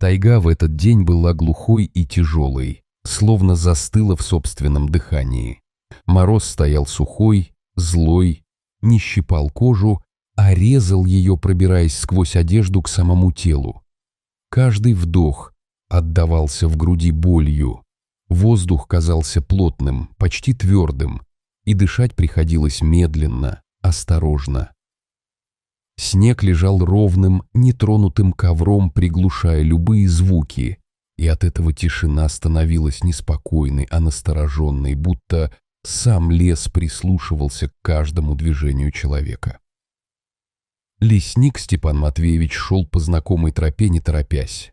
Тайга в этот день была глухой и тяжелой, словно застыла в собственном дыхании. Мороз стоял сухой, злой, не щипал кожу, а резал ее, пробираясь сквозь одежду к самому телу. Каждый вдох отдавался в груди болью. Воздух казался плотным, почти твердым, и дышать приходилось медленно, осторожно. Снег лежал ровным, нетронутым ковром, приглушая любые звуки, и от этого тишина становилась не спокойной, а настороженной, будто сам лес прислушивался к каждому движению человека. Лесник Степан Матвеевич шел по знакомой тропе, не торопясь.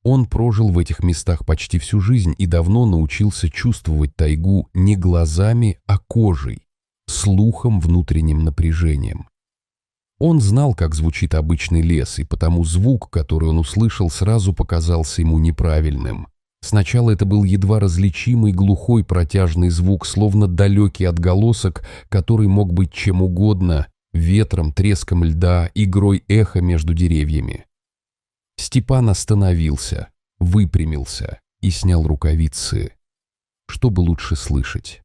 Он прожил в этих местах почти всю жизнь и давно научился чувствовать тайгу не глазами, а кожей, слухом, внутренним напряжением. Он знал, как звучит обычный лес, и потому звук, который он услышал, сразу показался ему неправильным. Сначала это был едва различимый глухой протяжный звук, словно далекий отголосок, который мог быть чем угодно — ветром, треском льда, игрой эха между деревьями. Степан остановился, выпрямился и снял рукавицы, чтобы лучше слышать.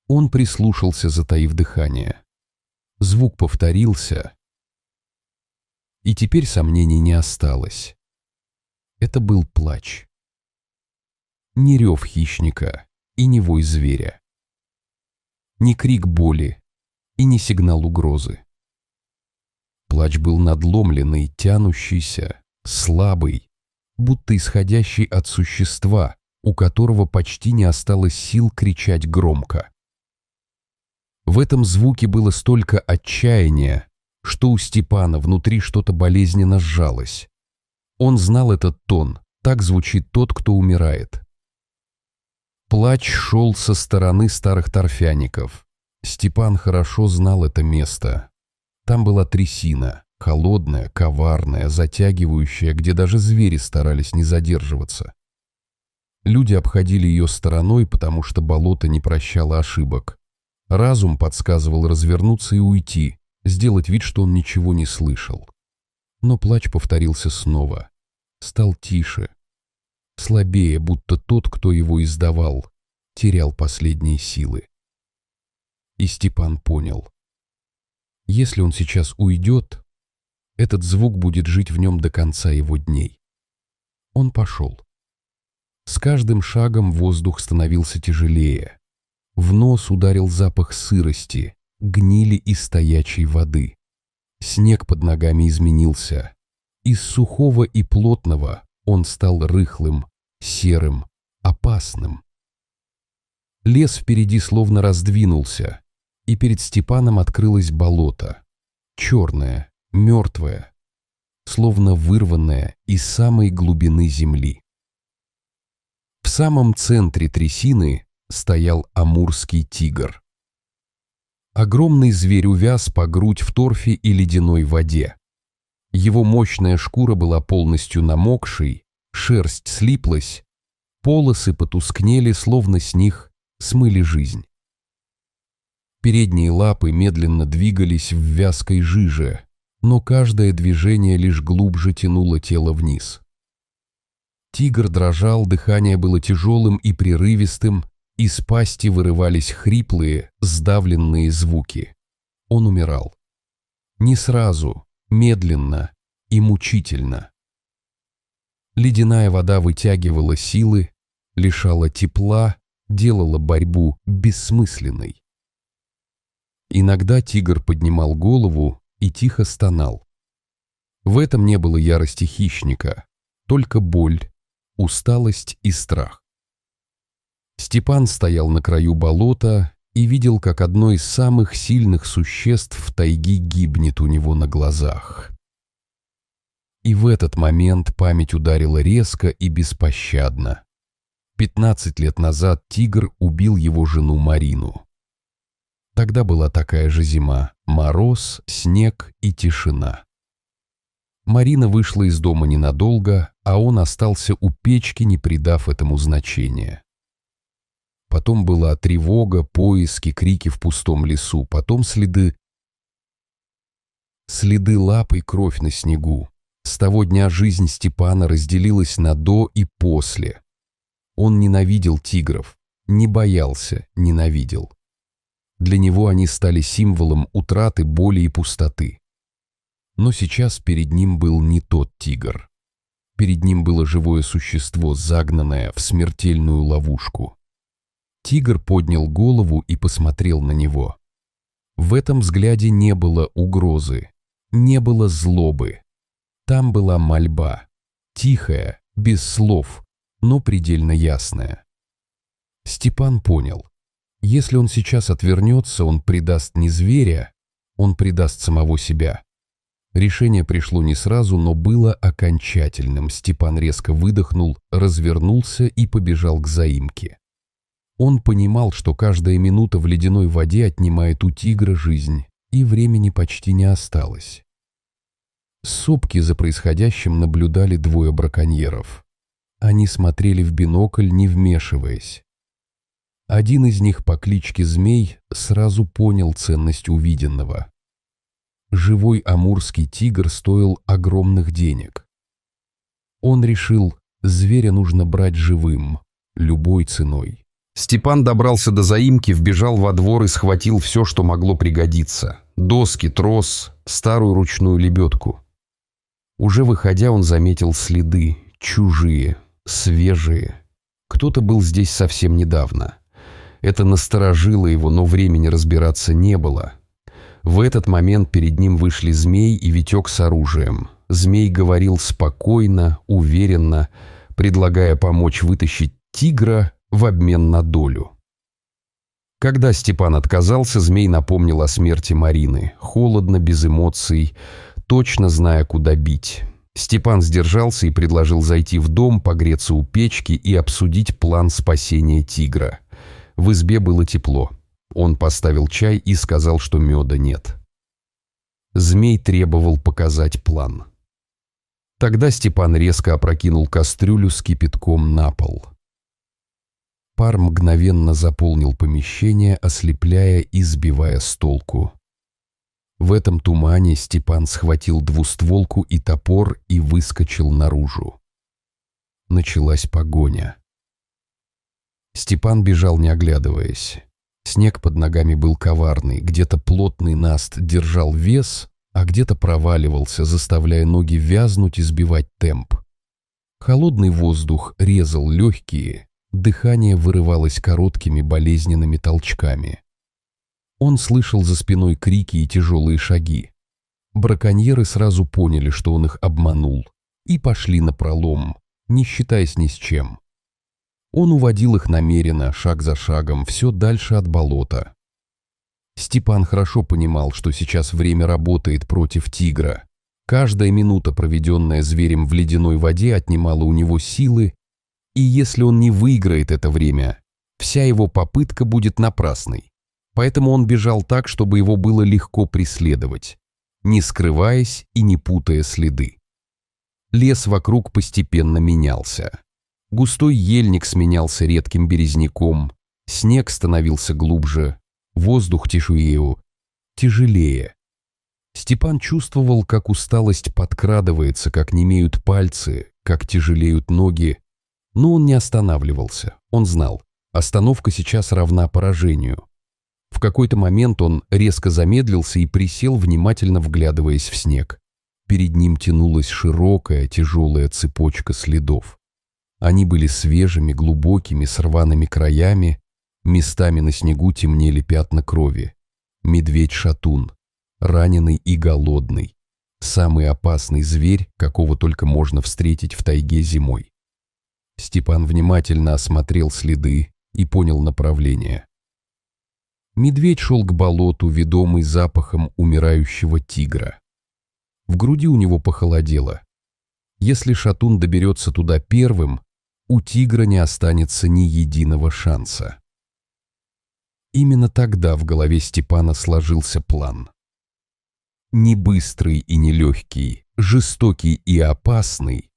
Он прислушался, затаив дыхание. Звук повторился, и теперь сомнений не осталось. Это был плач. Не рев хищника и не вой зверя. Не крик боли и не сигнал угрозы. Плач был надломленный, тянущийся, слабый, будто исходящий от существа, у которого почти не осталось сил кричать громко. В этом звуке было столько отчаяния, что у Степана внутри что-то болезненно сжалось. Он знал этот тон, так звучит тот, кто умирает. Плач шел со стороны старых торфяников. Степан хорошо знал это место. Там была трясина, холодная, коварная, затягивающая, где даже звери старались не задерживаться. Люди обходили ее стороной, потому что болото не прощало ошибок. Разум подсказывал развернуться и уйти, сделать вид, что он ничего не слышал. Но плач повторился снова. Стал тише, слабее, будто тот, кто его издавал, терял последние силы. И Степан понял. Если он сейчас уйдет, этот звук будет жить в нем до конца его дней. Он пошел. С каждым шагом воздух становился тяжелее. В нос ударил запах сырости, гнили и стоячей воды. Снег под ногами изменился. Из сухого и плотного он стал рыхлым, серым, опасным. Лес впереди словно раздвинулся, и перед Степаном открылось болото. Черное, мертвое, словно вырванное из самой глубины земли. В самом центре трясины стоял амурский тигр. Огромный зверь увяз по грудь в торфе и ледяной воде. Его мощная шкура была полностью намокшей, шерсть слиплась, полосы потускнели, словно с них смыли жизнь. Передние лапы медленно двигались в вязкой жиже, но каждое движение лишь глубже тянуло тело вниз. Тигр дрожал, дыхание было тяжелым и прерывистым, из пасти вырывались хриплые, сдавленные звуки. Он умирал. Не сразу, медленно и мучительно. Ледяная вода вытягивала силы, лишала тепла, делала борьбу бессмысленной. Иногда тигр поднимал голову и тихо стонал. В этом не было ярости хищника, только боль, усталость и страх. Степан стоял на краю болота и видел, как одно из самых сильных существ в тайге гибнет у него на глазах. И в этот момент память ударила резко и беспощадно. 15 лет назад тигр убил его жену Марину. Тогда была такая же зима, мороз, снег и тишина. Марина вышла из дома ненадолго, а он остался у печки, не придав этому значения. Потом была тревога, поиски, крики в пустом лесу, потом следы лап и кровь на снегу, С того дня жизнь Степана разделилась на «до» и «после». Он ненавидел тигров, не боялся, ненавидел. Для него они стали символом утраты, боли и пустоты. Но сейчас перед ним был не тот тигр. Перед ним было живое существо, загнанное в смертельную ловушку. Тигр поднял голову и посмотрел на него. В этом взгляде не было угрозы, не было злобы. Там была мольба, тихая, без слов, но предельно ясная. Степан понял, если он сейчас отвернется, он предаст не зверя, он предаст самого себя. Решение пришло не сразу, но было окончательным. Степан резко выдохнул, развернулся и побежал к заимке. Он понимал, что каждая минута в ледяной воде отнимает у тигра жизнь, и времени почти не осталось. С сопки за происходящим наблюдали двое браконьеров. Они смотрели в бинокль, не вмешиваясь. Один из них по кличке Змей сразу понял ценность увиденного. Живой амурский тигр стоил огромных денег. Он решил, зверя нужно брать живым, любой ценой. Степан добрался до заимки, вбежал во двор и схватил все, что могло пригодиться. Доски, трос, старую ручную лебедку. Уже выходя, он заметил следы, чужие, свежие. Кто-то был здесь совсем недавно. Это насторожило его, но времени разбираться не было. В этот момент перед ним вышли Змей и Витек с оружием. Змей говорил спокойно, уверенно, предлагая помочь вытащить тигра в обмен на долю. Когда Степан отказался, Змей напомнил о смерти Марины, холодно, без эмоций, точно зная, куда бить. Степан сдержался и предложил зайти в дом, погреться у печки и обсудить план спасения тигра. В избе было тепло. Он поставил чай и сказал, что меда нет. Змей требовал показать план. Тогда Степан резко опрокинул кастрюлю с кипятком на пол. Пар мгновенно заполнил помещение, ослепляя и сбивая с толку. В этом тумане Степан схватил двустволку и топор и выскочил наружу. Началась погоня. Степан бежал, не оглядываясь. Снег под ногами был коварный, где-то плотный наст держал вес, а где-то проваливался, заставляя ноги вязнуть и сбивать темп. Холодный воздух резал легкие, дыхание вырывалось короткими болезненными толчками. Он слышал за спиной крики и тяжелые шаги. Браконьеры сразу поняли, что он их обманул, и пошли напролом, не считаясь ни с чем. Он уводил их намеренно, шаг за шагом, все дальше от болота. Степан хорошо понимал, что сейчас время работает против тигра. Каждая минута, проведенная зверем в ледяной воде, отнимала у него силы, и если он не выиграет это время, вся его попытка будет напрасной. Поэтому он бежал так, чтобы его было легко преследовать, не скрываясь и не путая следы. Лес вокруг постепенно менялся. Густой ельник сменялся редким березняком, снег становился глубже, воздух тяжелее. Степан чувствовал, как усталость подкрадывается, как немеют пальцы, как тяжелеют ноги, но он не останавливался. Он знал, остановка сейчас равна поражению. В какой-то момент он резко замедлился и присел, внимательно вглядываясь в снег. Перед ним тянулась широкая, тяжелая цепочка следов. Они были свежими, глубокими, с рваными краями, местами на снегу темнели пятна крови. Медведь-шатун, раненый и голодный, самый опасный зверь, какого только можно встретить в тайге зимой. Степан внимательно осмотрел следы и понял направление. Медведь шел к болоту, ведомый запахом умирающего тигра. В груди у него похолодело. Если шатун доберется туда первым, у тигра не останется ни единого шанса. Именно тогда в голове Степана сложился план. Не быстрый и не легкий, жестокий и опасный,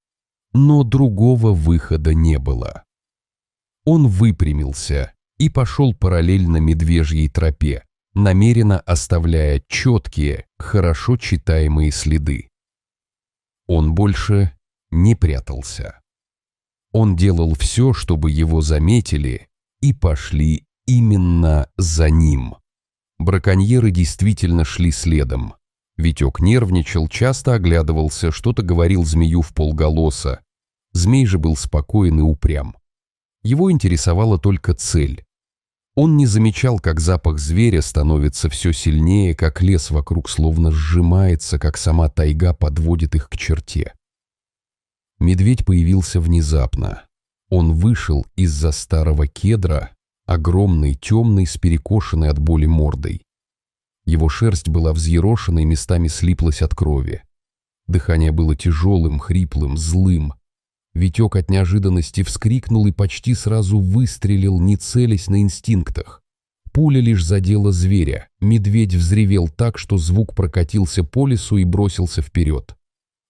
но другого выхода не было. Он выпрямился и пошел параллельно медвежьей тропе, намеренно оставляя четкие, хорошо читаемые следы. Он больше не прятался. Он делал все, чтобы его заметили, и пошли именно за ним. Браконьеры действительно шли следом. Витек нервничал, часто оглядывался, что-то говорил змею вполголоса. Змей же был спокоен и упрям. Его интересовала только цель. Он не замечал, как запах зверя становится все сильнее, как лес вокруг словно сжимается, как сама тайга подводит их к черте. Медведь появился внезапно. Он вышел из-за старого кедра, огромный, темный, с перекошенной от боли мордой. Его шерсть была взъерошена и местами слиплась от крови. Дыхание было тяжелым, хриплым, злым. Витек от неожиданности вскрикнул и почти сразу выстрелил, не целясь на инстинктах. Пуля лишь задела зверя. Медведь взревел так, что звук прокатился по лесу и бросился вперед.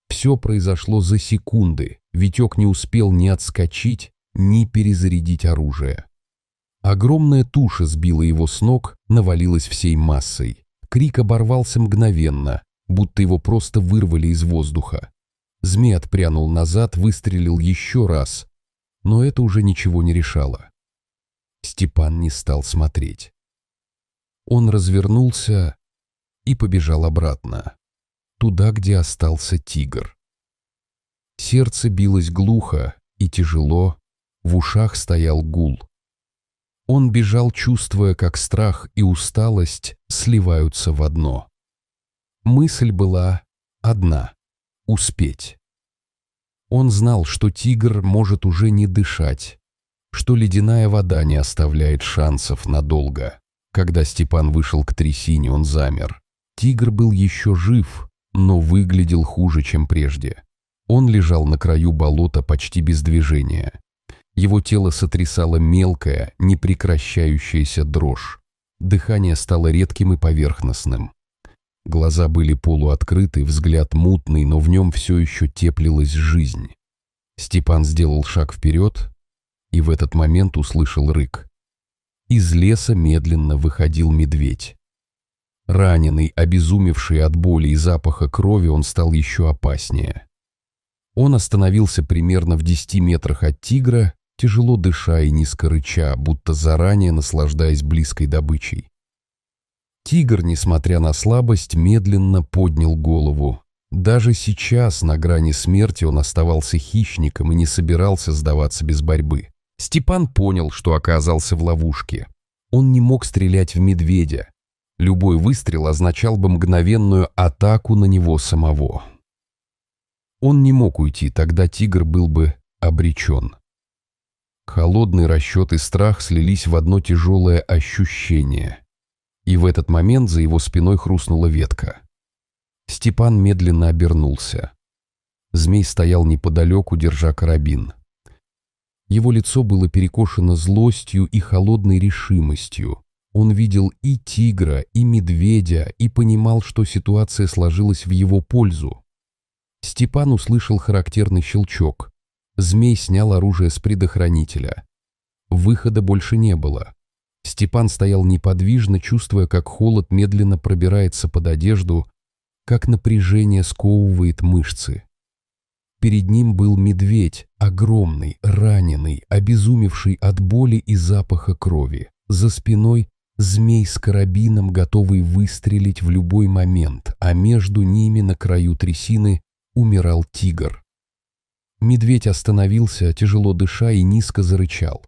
Все произошло за секунды. Витек не успел ни отскочить, ни перезарядить оружие. Огромная туша сбила его с ног, навалилась всей массой. Крик оборвался мгновенно, будто его просто вырвали из воздуха. Змей отпрянул назад, выстрелил еще раз, но это уже ничего не решало. Степан не стал смотреть. Он развернулся и побежал обратно, туда, где остался тигр. Сердце билось глухо и тяжело, в ушах стоял гул. Он бежал, чувствуя, как страх и усталость сливаются в одно. Мысль была одна — успеть. Он знал, что тигр может уже не дышать, что ледяная вода не оставляет шансов надолго. Когда Степан вышел к трясине, он замер. Тигр был еще жив, но выглядел хуже, чем прежде. Он лежал на краю болота почти без движения. Его тело сотрясала мелкая, непрекращающаяся дрожь. Дыхание стало редким и поверхностным. Глаза были полуоткрыты, взгляд мутный, но в нем все еще теплилась жизнь. Степан сделал шаг вперед и в этот момент услышал рык. Из леса медленно выходил медведь. Раненый, обезумевший от боли и запаха крови, он стал еще опаснее. Он остановился примерно в 10 метрах от тигра, тяжело дыша и низко рыча, будто заранее наслаждаясь близкой добычей. Тигр, несмотря на слабость, медленно поднял голову. Даже сейчас, на грани смерти, он оставался хищником и не собирался сдаваться без борьбы. Степан понял, что оказался в ловушке. Он не мог стрелять в медведя. Любой выстрел означал бы мгновенную атаку на него самого. Он не мог уйти, тогда тигр был бы обречен. Холодный расчет и страх слились в одно тяжелое ощущение. И в этот момент за его спиной хрустнула ветка. Степан медленно обернулся. Змей стоял неподалеку, держа карабин. Его лицо было перекошено злостью и холодной решимостью. Он видел и тигра, и медведя, и понимал, что ситуация сложилась в его пользу. Степан услышал характерный щелчок. Змей снял оружие с предохранителя. Выхода больше не было. Степан стоял неподвижно, чувствуя, как холод медленно пробирается под одежду, как напряжение сковывает мышцы. Перед ним был медведь, огромный, раненый, обезумевший от боли и запаха крови. За спиной змей с карабином, готовый выстрелить в любой момент, а между ними на краю трясины умирал тигр. Медведь остановился, тяжело дыша, и низко зарычал.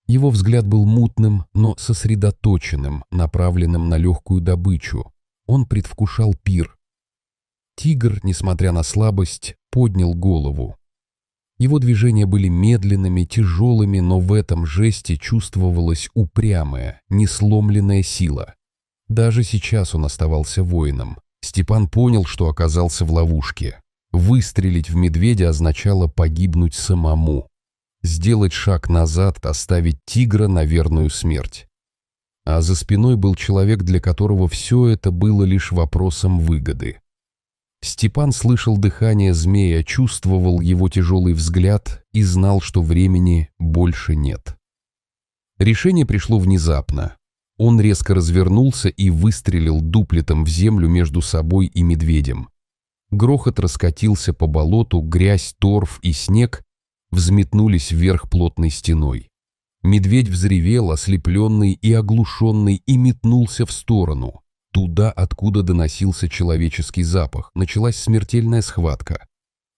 Его взгляд был мутным, но сосредоточенным, направленным на легкую добычу. Он предвкушал пир. Тигр, несмотря на слабость, поднял голову. Его движения были медленными, тяжелыми, но в этом жесте чувствовалась упрямая, несломленная сила. Даже сейчас он оставался воином. Степан понял, что оказался в ловушке. Выстрелить в медведя означало погибнуть самому. Сделать шаг назад, оставить тигра на верную смерть. А за спиной был человек, для которого все это было лишь вопросом выгоды. Степан слышал дыхание змея, чувствовал его тяжелый взгляд и знал, что времени больше нет. Решение пришло внезапно. Он резко развернулся и выстрелил дуплетом в землю между собой и медведем. Грохот раскатился по болоту, грязь, торф и снег взметнулись вверх плотной стеной. Медведь взревел, ослепленный и оглушенный, и метнулся в сторону, туда, откуда доносился человеческий запах. Началась смертельная схватка.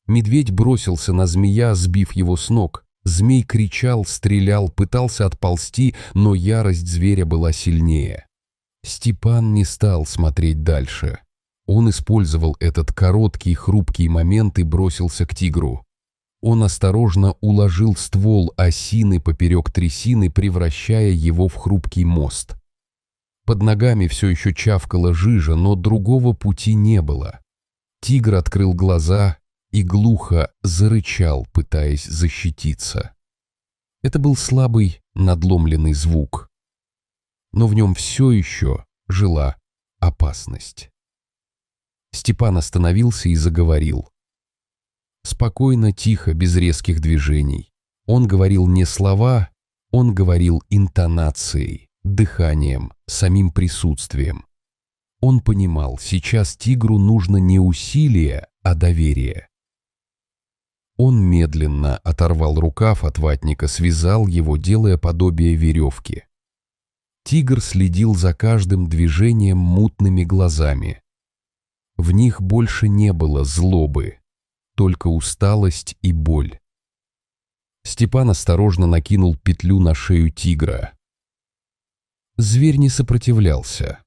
Медведь бросился на змея, сбив его с ног. Змей кричал, стрелял, пытался отползти, но ярость зверя была сильнее. Степан не стал смотреть дальше. Он использовал этот короткий, хрупкий момент и бросился к тигру. Он осторожно уложил ствол осины поперек трясины, превращая его в хрупкий мост. Под ногами все еще чавкала жижа, но другого пути не было. Тигр открыл глаза и глухо зарычал, пытаясь защититься. Это был слабый, надломленный звук. Но в нем все еще жила опасность. Степан остановился и заговорил. Спокойно, тихо, без резких движений. Он говорил не слова, он говорил интонацией, дыханием, самим присутствием. Он понимал, сейчас тигру нужно не усилие, а доверие. Он медленно оторвал рукав от ватника, связал его, делая подобие веревки. Тигр следил за каждым движением мутными глазами. В них больше не было злобы, только усталость и боль. Степан осторожно накинул петлю на шею тигра. Зверь не сопротивлялся.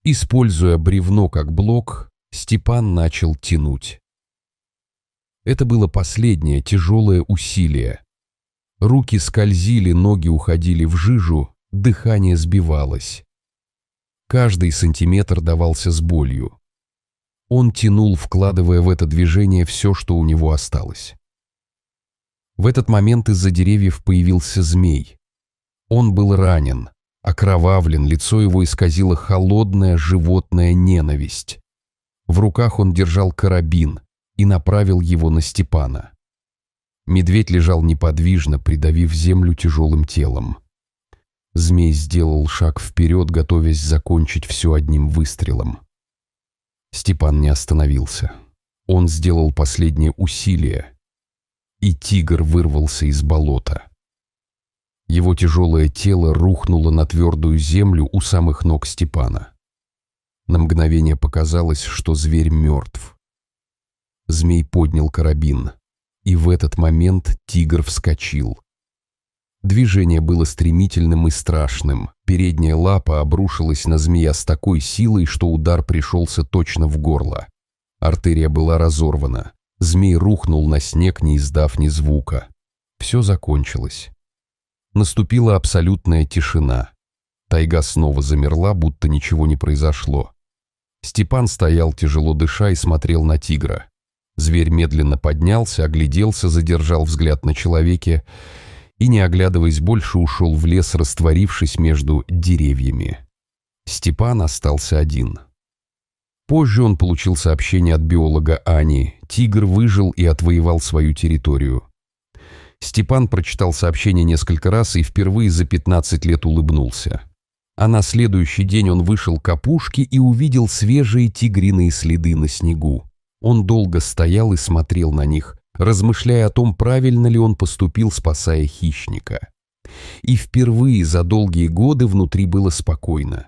Используя бревно как блок, Степан начал тянуть. Это было последнее тяжелое усилие. Руки скользили, ноги уходили в жижу, дыхание сбивалось. Каждый сантиметр давался с болью. Он тянул, вкладывая в это движение все, что у него осталось. В этот момент из-за деревьев появился змей. Он был ранен, окровавлен, лицо его исказило холодная животная ненависть. В руках он держал карабин и направил его на Степана. Медведь лежал неподвижно, придавив землю тяжелым телом. Змей сделал шаг вперед, готовясь закончить все одним выстрелом. Степан не остановился. Он сделал последнее усилие, и тигр вырвался из болота. Его тяжелое тело рухнуло на твердую землю у самых ног Степана. На мгновение показалось, что зверь мертв. Змей поднял карабин, и в этот момент тигр вскочил. Движение было стремительным и страшным. Передняя лапа обрушилась на змея с такой силой, что удар пришелся точно в горло. Артерия была разорвана. Змей рухнул на снег, не издав ни звука. Все закончилось. Наступила абсолютная тишина. Тайга снова замерла, будто ничего не произошло. Степан стоял, тяжело дыша, и смотрел на тигра. Зверь медленно поднялся, огляделся, задержал взгляд на человеке и, не оглядываясь больше, ушел в лес, растворившись между деревьями. Степан остался один. Позже он получил сообщение от биолога Ани. Тигр выжил и отвоевал свою территорию. Степан прочитал сообщение несколько раз и впервые за 15 лет улыбнулся. А на следующий день он вышел к опушке и увидел свежие тигриные следы на снегу. Он долго стоял и смотрел на них, размышляя о том, правильно ли он поступил, спасая хищника. И впервые за долгие годы внутри было спокойно.